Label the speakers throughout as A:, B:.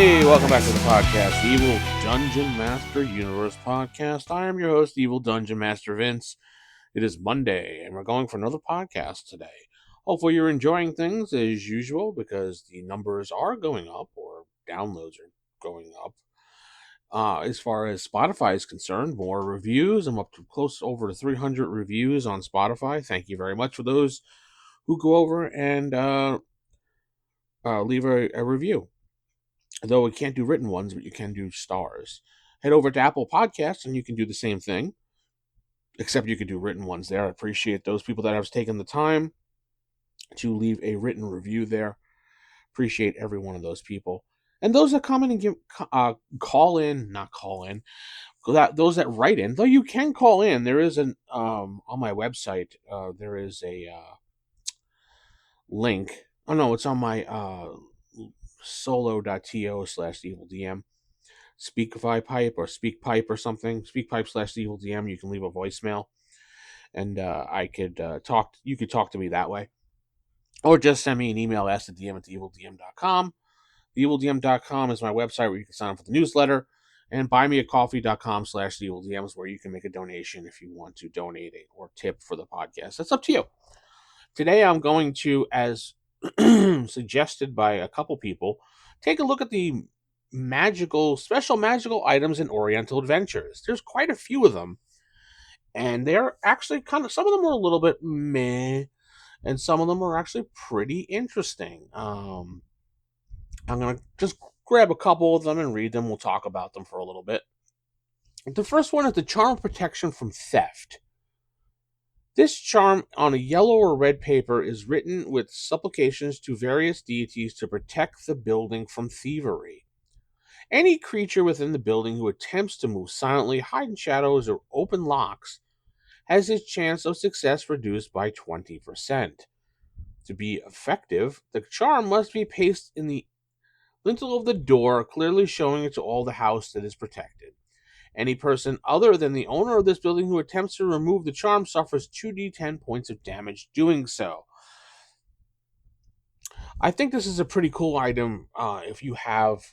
A: Hey, welcome back to the podcast, the Evil Dungeon Master Universe Podcast. I am your host, Evil Dungeon Master Vince. It is Monday, and we're going for another podcast today. Hopefully you're enjoying things as usual, because the numbers are going up, or downloads are going up. As far as Spotify is concerned, more reviews. I'm up to close over to 300 reviews on Spotify. Thank you very much for those who go over and leave a review. Though we can't do written ones, but you can do stars. Head over to Apple Podcasts and you can do the same thing, except you can do written ones there. I appreciate those people that have taken the time to leave a written review there. Appreciate every one of those people. And those that comment and give call in, not call in, those that write in, though you can call in. There is an on my website. There is a link. Oh no, it's on my solo.to/evilDM. Speakify pipe or SpeakPipe or something. SpeakPipe/evilDM. You can leave a voicemail, and I could talk. You could talk to me that way, or just send me an email. askthedm@eevildm.com. Eevildm.com is my website where you can sign up for the newsletter, and buymeacoffee.com/eevildm is where you can make a donation if you want to donate or tip for the podcast. That's up to you. Today I'm going to, as suggested by a couple people, take a look at the special magical items in Oriental Adventures. There's quite a few of them, and they're actually some of them are a little bit meh, and some of them are actually pretty interesting. I'm gonna just grab a couple of them and read them. We'll talk about them for a little bit. The first one is the Charm of Protection from Theft. This charm on a yellow or red paper is written with supplications to various deities to protect the building from thievery. Any creature within the building who attempts to move silently, hide in shadows, or open locks has his chance of success reduced by 20%. To be effective, the charm must be pasted in the lintel of the door, clearly showing it to all the house that is protected. Any person other than the owner of this building who attempts to remove the charm suffers 2d10 points of damage doing so. I think this is a pretty cool item if you have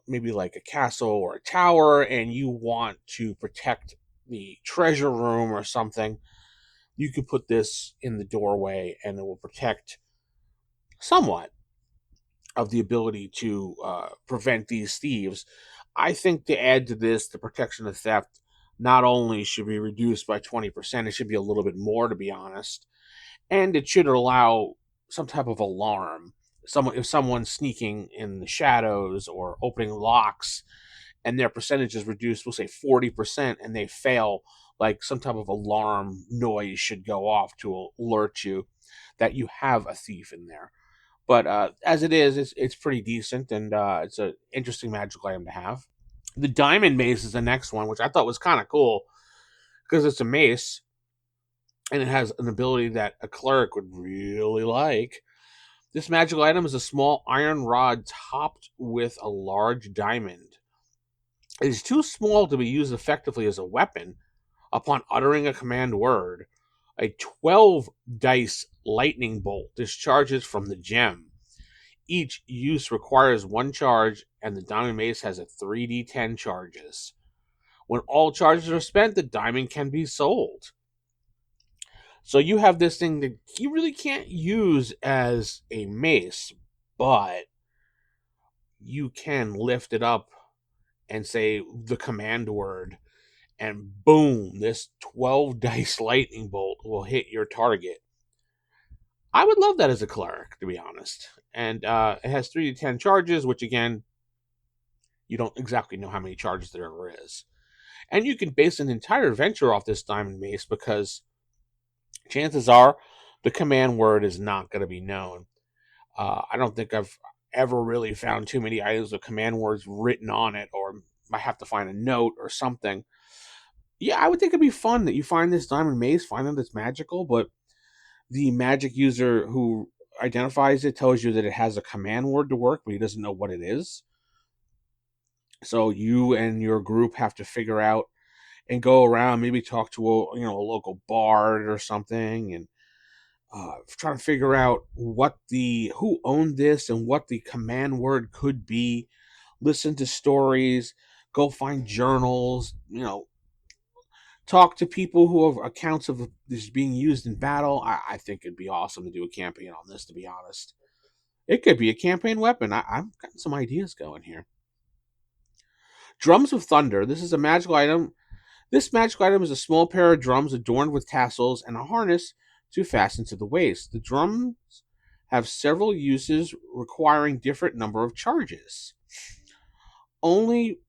A: maybe like a castle or a tower and you want to protect the treasure room or something. You could put this in the doorway and it will protect somewhat of the ability to prevent these thieves. I think to add to this, the protection of theft not only should be reduced by 20%, it should be a little bit more, to be honest. And it should allow some type of alarm. If someone's sneaking in the shadows or opening locks and their percentage is reduced, we'll say 40%, and they fail, like some type of alarm noise should go off to alert you that you have a thief in there. But as it is, it's pretty decent, and it's an interesting magical item to have. The Diamond Mace is the next one, which I thought was kind of cool because it's a mace, and it has an ability that a cleric would really like. This magical item is a small iron rod topped with a large diamond. It is too small to be used effectively as a weapon. Upon uttering a command word, a 12 dice lightning bolt discharges from the gem. Each use requires one charge, and the diamond mace has a 3d10 charges. When all charges are spent, the diamond can be sold. So you have this thing that you really can't use as a mace, but you can lift it up and say the command word, and boom, this 12 dice lightning bolt will hit your target. I would love that as a cleric, to be honest. And it has 3d10 charges, which again, you don't exactly know how many charges there ever is. And you can base an entire adventure off this diamond mace because chances are the command word is not going to be known. I don't think I've ever really found too many items with command words written on it, or I have to find a note or something. Yeah, I would think it'd be fun that you find this diamond mace, find that it's magical, but the magic user who identifies it tells you that it has a command word to work, but he doesn't know what it is. So you and your group have to figure out and go around, maybe talk to a local bard or something, and trying to figure out who owned this and what the command word could be. Listen to stories, go find journals, talk to people who have accounts of this being used in battle. I think it'd be awesome to do a campaign on this, to be honest. It could be a campaign weapon. I've got some ideas going here. Drums of Thunder. This is a magical item. This magical item is a small pair of drums adorned with tassels and a harness to fasten to the waist. The drums have several uses requiring different number of charges. Only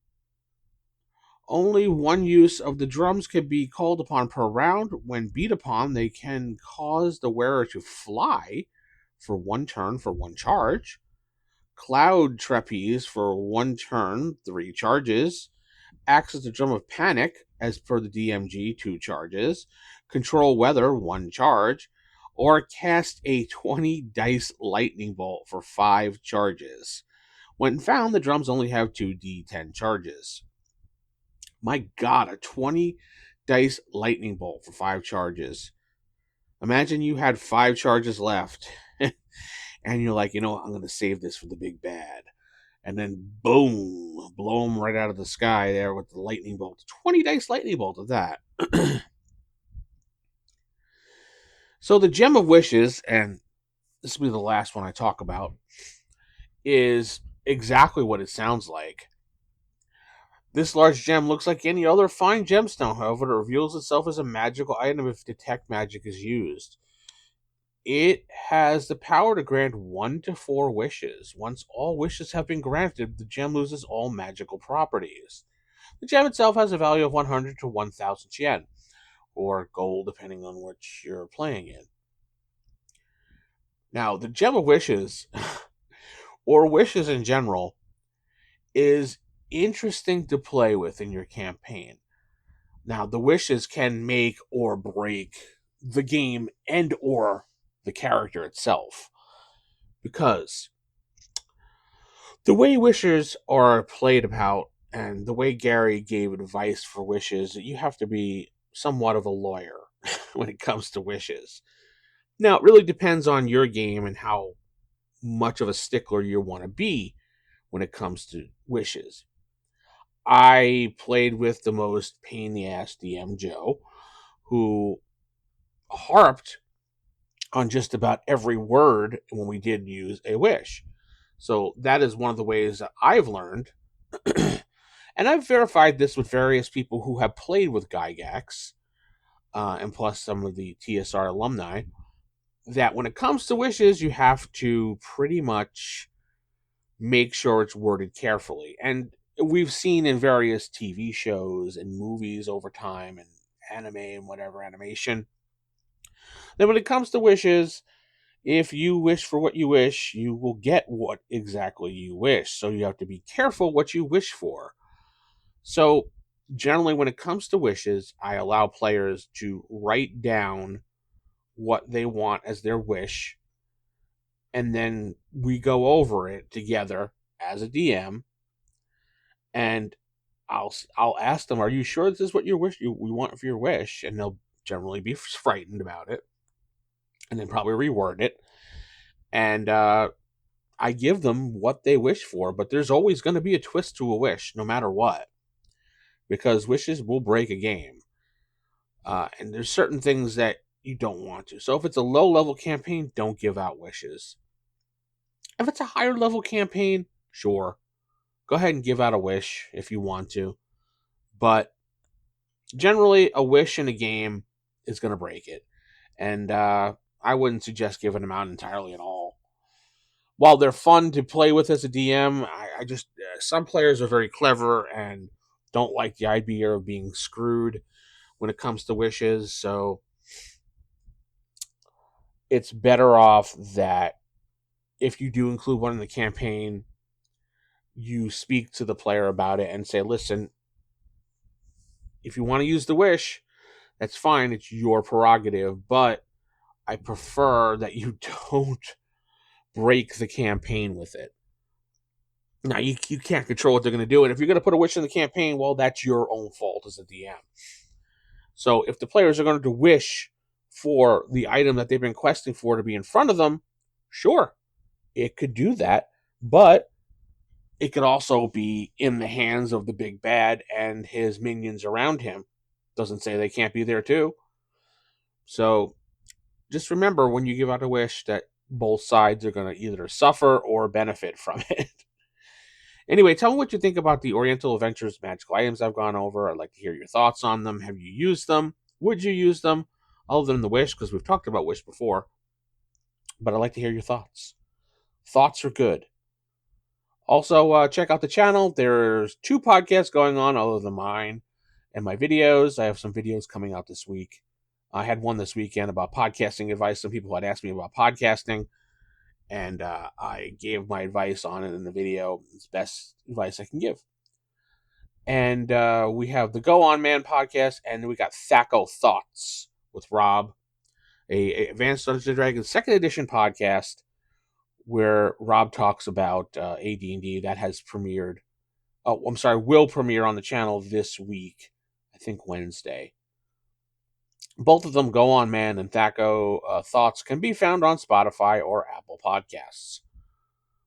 A: Only one use of the drums can be called upon per round. When beat upon, they can cause the wearer to fly for one turn for one charge. Cloud Trapeze for one turn, 3 charges. Acts as the Drum of Panic, as per the DMG, 2 charges. Control Weather, 1 charge. Or cast a 20 dice lightning bolt for 5 charges. When found, the drums only have 2d10 charges. My God, a 20 dice lightning bolt for 5 charges. Imagine you had 5 charges left, and you're like, I'm going to save this for the big bad. And then, boom, blow them right out of the sky there with the lightning bolt. 20 dice lightning bolt of that. So, the Gem of Wishes, and this will be the last one I talk about, is exactly what it sounds like. This large gem looks like any other fine gemstone, however, it reveals itself as a magical item if detect magic is used. It has the power to grant 1 to 4 wishes. Once all wishes have been granted, the gem loses all magical properties. The gem itself has a value of 100 to 1,000 yen, or gold, depending on which you're playing in. Now, the Gem of Wishes, or wishes in general, is interesting to play with in your campaign. Now, the wishes can make or break the game and or the character itself. Because the way wishes are played about and the way Gary gave advice for wishes, you have to be somewhat of a lawyer when it comes to wishes. Now, it really depends on your game and how much of a stickler you want to be when it comes to wishes. I played with the most pain in the ass DM Joe, who harped on just about every word when we did use a wish. So that is one of the ways that I've learned. And I've verified this with various people who have played with Gygax, and plus some of the TSR alumni, that when it comes to wishes, you have to pretty much make sure it's worded carefully. And we've seen in various TV shows and movies over time and anime and whatever animation that when it comes to wishes, if you wish for what you wish, you will get what exactly you wish. So you have to be careful what you wish for. So generally, when it comes to wishes, I allow players to write down what they want as their wish, and then we go over it together as a DM, and I'll ask them, "Are you sure this is what your wish we want for your wish?" And they'll generally be frightened about it, and then probably reword it. And I give them what they wish for, but there's always going to be a twist to a wish, no matter what, because wishes will break a game. And there's certain things that you don't want to. So if it's a low level campaign, don't give out wishes. If it's a higher level campaign, sure, go ahead and give out a wish if you want to. But generally, a wish in a game is going to break it. And I wouldn't suggest giving them out entirely at all. While they're fun to play with as a DM, I just some players are very clever and don't like the idea of being screwed when it comes to wishes. So it's better off that if you do include one in the campaign, you speak to the player about it and say, listen, if you want to use the wish, that's fine. It's your prerogative. But I prefer that you don't break the campaign with it. Now, you can't control what they're going to do. And if you're going to put a wish in the campaign, well, that's your own fault as a DM. So if the players are going to wish for the item that they've been questing for to be in front of them, sure, it could do that. But it could also be in the hands of the big bad and his minions around him. Doesn't say they can't be there too. So just remember when you give out a wish that both sides are going to either suffer or benefit from it. Anyway, tell me what you think about the Oriental Adventures magical items I've gone over. I'd like to hear your thoughts on them. Have you used them? Would you use them? Other than the wish, because we've talked about wish before. But I'd like to hear your thoughts. Thoughts are good. Also, check out the channel. There's 2 podcasts going on other than mine and my videos. I have some videos coming out this week. I had one this weekend about podcasting advice. Some people had asked me about podcasting, and I gave my advice on it in the video. It's best advice I can give. And we have the Go On Man podcast, and we got Thaco Thoughts with Rob, a Advanced Dungeons and Dragons 2nd edition podcast where Rob talks about AD&D that has premiered. Oh, I'm sorry, will premiere on the channel this week. I think Wednesday. Both of them, Go On Man and Thaco Thoughts, can be found on Spotify or Apple Podcasts.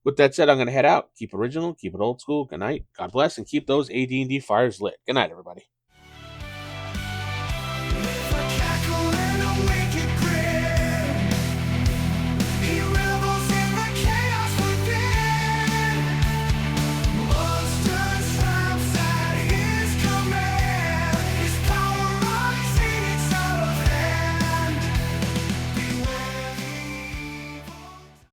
A: With that said, I'm going to head out. Keep original, keep it old school. Good night. God bless, and keep those AD&D fires lit. Good night, everybody.